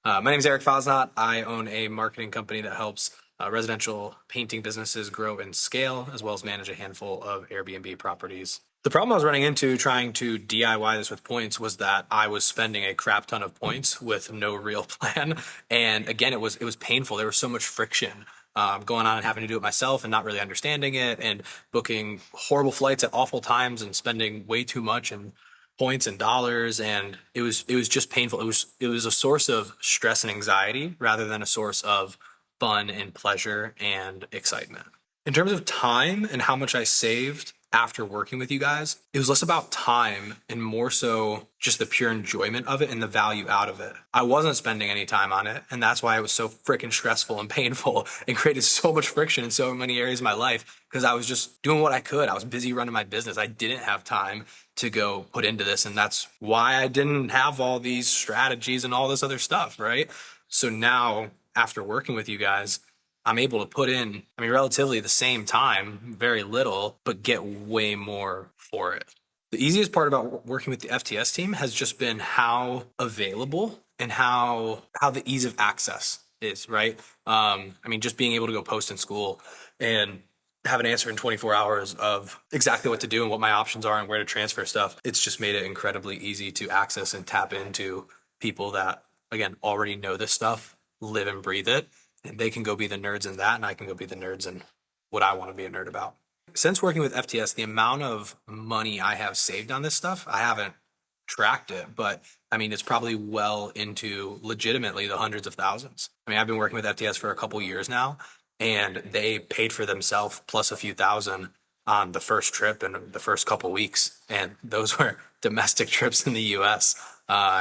My name is Eric Fasnacht. I own a marketing company that helps residential painting businesses grow and scale, as well as manage a handful of Airbnb properties. The problem I was running into trying to DIY this with points was that I was spending a crap ton of points with no real plan. And again, it was painful. There was so much friction going on and having to do it myself and not really understanding it and booking horrible flights at awful times and spending way too much and points and dollars, and it was just painful. It was a source of stress and anxiety rather than a source of fun and pleasure and excitement. In terms of time and how much I saved after working with you guys, it was less about time and more so just the pure enjoyment of it and the value out of it. I wasn't spending any time on it, and that's why it was so freaking stressful and painful and created so much friction in so many areas of my life because I was just doing what I could. I was busy running my business. I didn't have time to go put into this, and that's why I didn't have all these strategies and all this other stuff, right? So now, after working with you guys, I'm able to put in, relatively the same time, very little, but get way more for it. The easiest part about working with the FTS team has just been how available and how the ease of access is, right? Just being able to go post in school and have an answer in 24 hours of exactly what to do and what my options are and where to transfer stuff. It's just made it incredibly easy to access and tap into people that, again, already know this stuff, live and breathe it, and they can go be the nerds in that, and I can go be the nerds in what I want to be a nerd about. Since working with FTS, the amount of money I have saved on this stuff, I haven't tracked it, but it's probably well into legitimately the hundreds of thousands. I've been working with FTS for a couple years now, and they paid for themselves plus a few thousand on the first trip and the first couple weeks, and those were domestic trips in the U.S.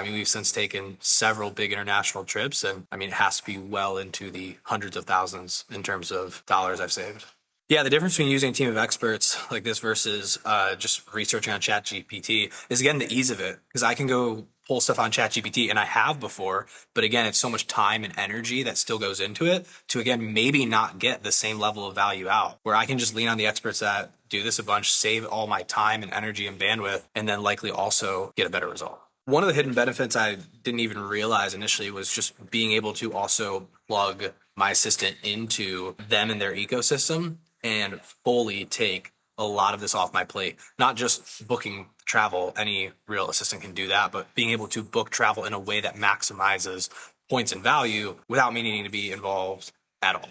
We've since taken several big international trips, and it has to be well into the hundreds of thousands in terms of dollars I've saved. Yeah, the difference between using a team of experts like this versus just researching on ChatGPT is, again, the ease of it. Because I can go pull stuff on ChatGPT, and I have before, but again, it's so much time and energy that still goes into it to, again, maybe not get the same level of value out. Where I can just lean on the experts that do this a bunch, save all my time and energy and bandwidth, and then likely also get a better result. One of the hidden benefits I didn't even realize initially was just being able to also plug my assistant into them and their ecosystem and fully take a lot of this off my plate. Not just booking travel, any real assistant can do that, but being able to book travel in a way that maximizes points and value without me needing to be involved at all.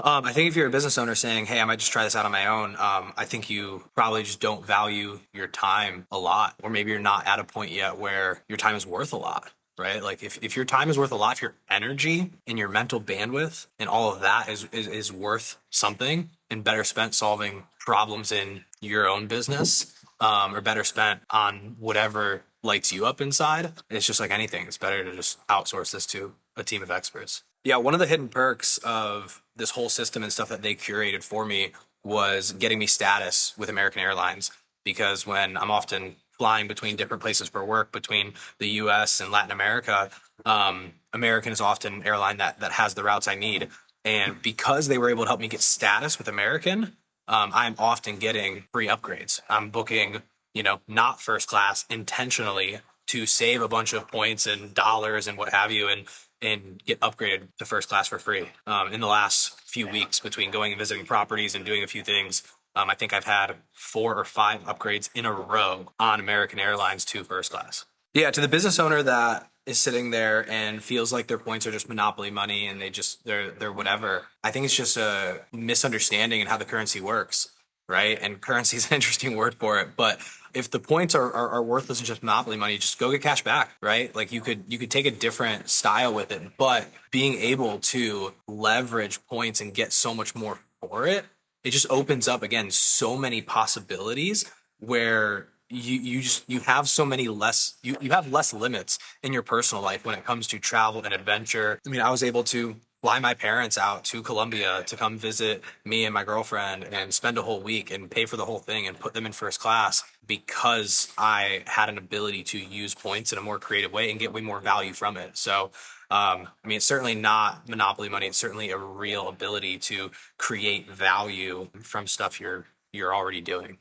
I think if you're a business owner saying, hey, I might just try this out on my own, I think you probably just don't value your time a lot, or maybe you're not at a point yet where your time is worth a lot, right? Like if your time is worth a lot, if your energy and your mental bandwidth and all of that is worth something and better spent solving problems in your own business, or better spent on whatever lights you up inside, it's just like anything. It's better to just outsource this to a team of experts. Yeah, one of the hidden perks of this whole system and stuff that they curated for me was getting me status with American Airlines, because when I'm often flying between different places for work between the US and Latin America, American is often an airline that has the routes I need. And because they were able to help me get status with American, I'm often getting free upgrades. I'm booking, not first class intentionally to save a bunch of points and dollars and what have you, and get upgraded to first class for free. In the last few weeks, between going and visiting properties and doing a few things, I think I've had 4 or 5 upgrades in a row on American Airlines to first class. Yeah, to the business owner that is sitting there and feels like their points are just monopoly money and they're whatever. I think it's just a misunderstanding in how the currency works, right? And currency is an interesting word for it, but if the points are worthless and just monopoly money, just go get cash back, right? Like you could take a different style with it, but being able to leverage points and get so much more for it, it just opens up, again, so many possibilities where you have so many less you have less limits in your personal life when it comes to travel and adventure. I was able to fly my parents out to Colombia to come visit me and my girlfriend and spend a whole week and pay for the whole thing and put them in first class because I had an ability to use points in a more creative way and get way more value from it. So it's certainly not monopoly money. It's certainly a real ability to create value from stuff you're already doing.